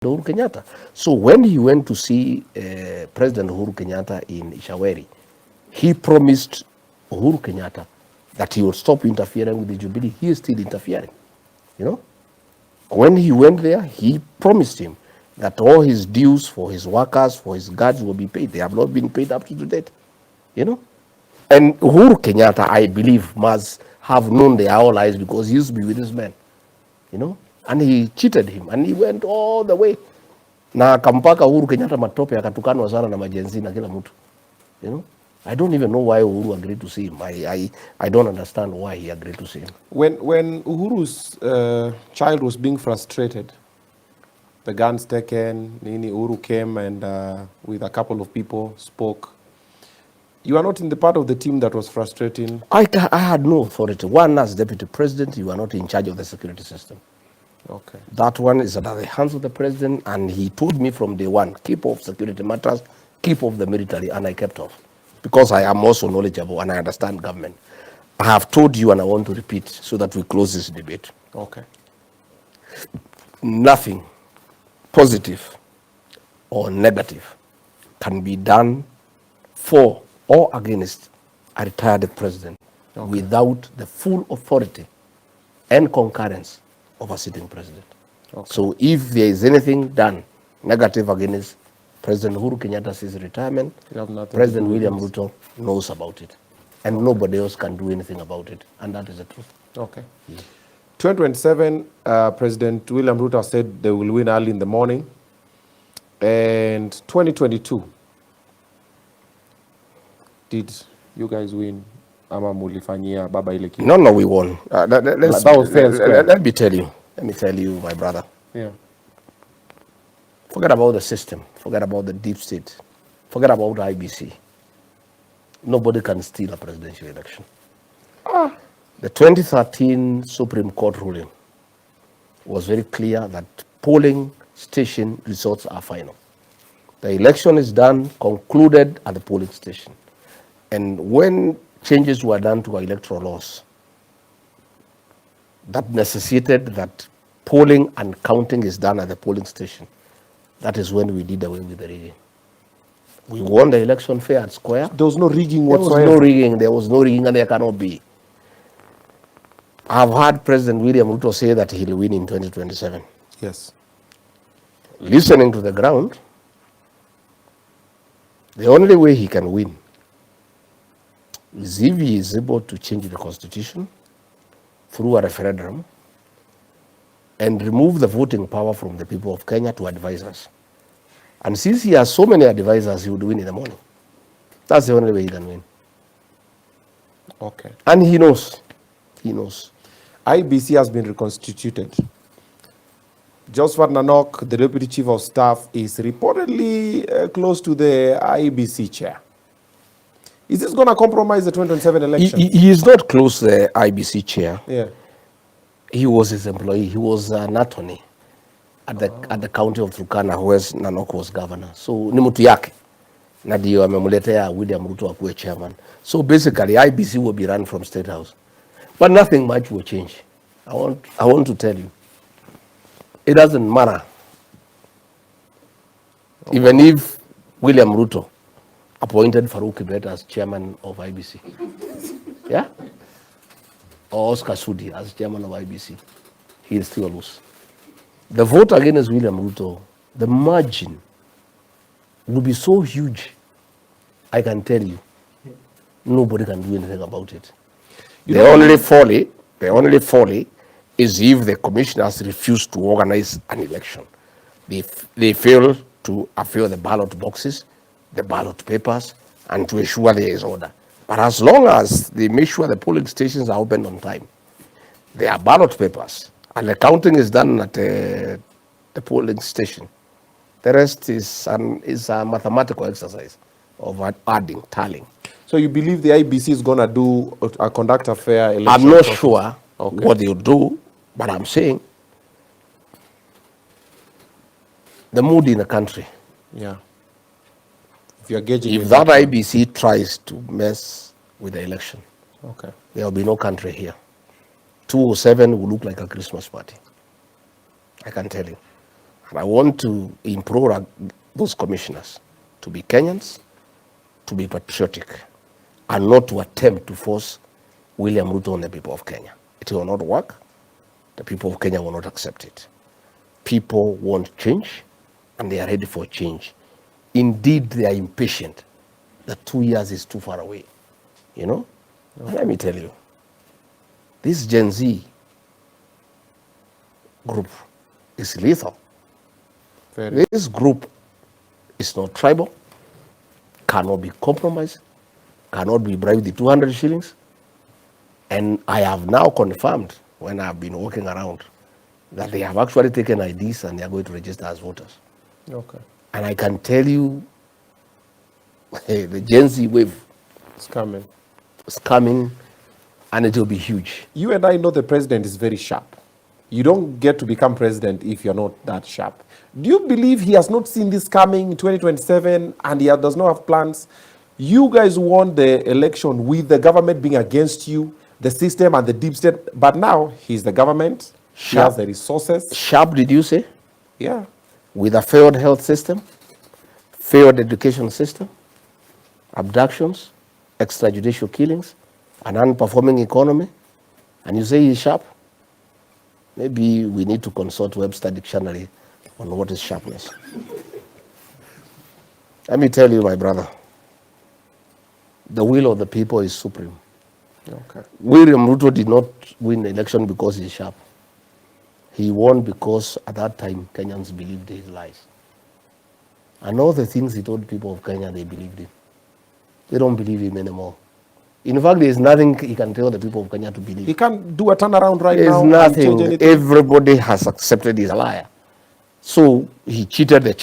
Uhuru Kenyatta. So when he went to see President Uhuru Kenyatta in Ishaweri, he promised Uhuru Kenyatta that he would stop interfering with the Jubilee. He is still interfering, you know. When he went there, he promised him that all his dues for his workers, for his guards will be paid. They have not been paid up to date, you know. And Uhuru Kenyatta, I believe, must have known their all lies because he used to be with his men, you know. And he cheated him, and he went all the way. Na akampaka Uhuru Kenyatta matope, akatukanwa sana na majenzi na kila mtu, you know. I don't even know why Uhuru agreed to see him. I don't understand why he agreed to see him. When Uhuru's child was being frustrated, the guns taken, Nini Uhuru came and with a couple of people spoke. You are not in the part of the team that was frustrating? I had no authority. One, as deputy president, you are not in charge of the security system. Okay. That one is under the hands of the president, and he told me from day one, keep off security matters, keep off the military, and I kept off. Because I am also knowledgeable and I understand government. I have told you and I want to repeat so that we close this debate. Okay. Nothing positive or negative can be done for or against a retired president without the full authority and concurrence of a sitting president. Okay. So if there is anything done negative against President Uhuru Kenyatta's retirement, President William Ruto knows about it. And nobody else can do anything about it. And that is the truth. Okay. Yeah. 2027, President William Ruto said they will win early in the morning. And 2022, did you guys win? Ama mulifanyia baba ile kitu? No, we won. That was fair and square. Let me tell you, my brother. Yeah. Forget about the system. Forget about the deep state. Forget about IBC. Nobody can steal a presidential election. The 2013 Supreme Court ruling was very clear that polling station results are final. The election is done, concluded at the polling station. And when changes were done to our electoral laws, that necessitated that polling and counting is done at the polling station. That is when we did away with the rigging. We won the election fair and square. There was no rigging whatsoever? There was no rigging, and there cannot be. I've heard President William Ruto say that he'll win in 2027. Yes. Listening to the ground, the only way he can win is if he is able to change the constitution through a referendum and remove the voting power from the people of Kenya to advisors. And since he has so many advisors, he would win in the morning. That's the only way he can win. Okay. And he knows. He knows. IBC has been reconstituted. Josephat Nanok, the Deputy Chief of Staff, is reportedly close to the IBC chair. Is this going to compromise the 2027 election? He is not close to the IBC chair. Yeah. He was his employee. He was an attorney at the county of Turkana, where Nanok was governor. So ni mtu yake. Na ndio amemletea William Ruto akuwe chairman. So basically, IBC will be run from State House. But nothing much will change. I want to tell you. It doesn't matter. Okay. Even if William Ruto appointed Farouk Kibet as chairman of IBC. Yeah? Or Oscar Sudi as chairman of IBC. He'll still lose. The vote against William Ruto, the margin will be so huge, I can tell you, nobody can do anything about it. The only folly is if the commissioners refuse to organize an election. They fail to fill the ballot boxes, the ballot papers, and to ensure there is order. But as long as they make sure the polling stations are open on time, there are ballot papers, and the counting is done at the polling station, the rest is a mathematical exercise of adding, tallying. So you believe the IBC is going to conduct a fair election? I'm not sure what they'll do, but I'm saying the mood in the country. Yeah. If that IBC tries to mess with the election, okay, there will be no country here. 207 will look like a Christmas party. I can tell you. And I want to implore those commissioners to be Kenyans, to be patriotic, and not to attempt to force William Ruto on the people of Kenya. It will not work. The people of Kenya will not accept it. People want change, and they are ready for change. Indeed, they are impatient. The 2 years is too far away, you know? Okay. Let me tell you, this Gen Z group is lethal. This group is not tribal, cannot be compromised, cannot be bribed with 200 shillings. And I have now confirmed, when I've been walking around, that they have actually taken IDs and they are going to register as voters. Okay. And I can tell you, the Gen Z wave is coming. It's coming, and it will be huge. You and I know the president is very sharp. You don't get to become president if you're not that sharp. Do you believe he has not seen this coming in 2027 and he does not have plans? You guys won the election with the government being against you, the system and the deep state, but now he's the government, he has the resources. Sharp, did you say? Yeah. With a failed health system, failed education system, abductions, extrajudicial killings, an unperforming economy, and you say he's sharp? Maybe we need to consult Webster Dictionary on what is sharpness. Let me tell you, my brother, the will of the people is supreme. Okay. William Ruto did not win the election because he's sharp. He won because at that time Kenyans believed his lies. And all the things he told people of Kenya, they believed him. They don't believe him anymore. In fact, there's nothing he can tell the people of Kenya to believe. He can't do a turnaround right now. There's nothing. Everybody has accepted he's a liar. So he cheated the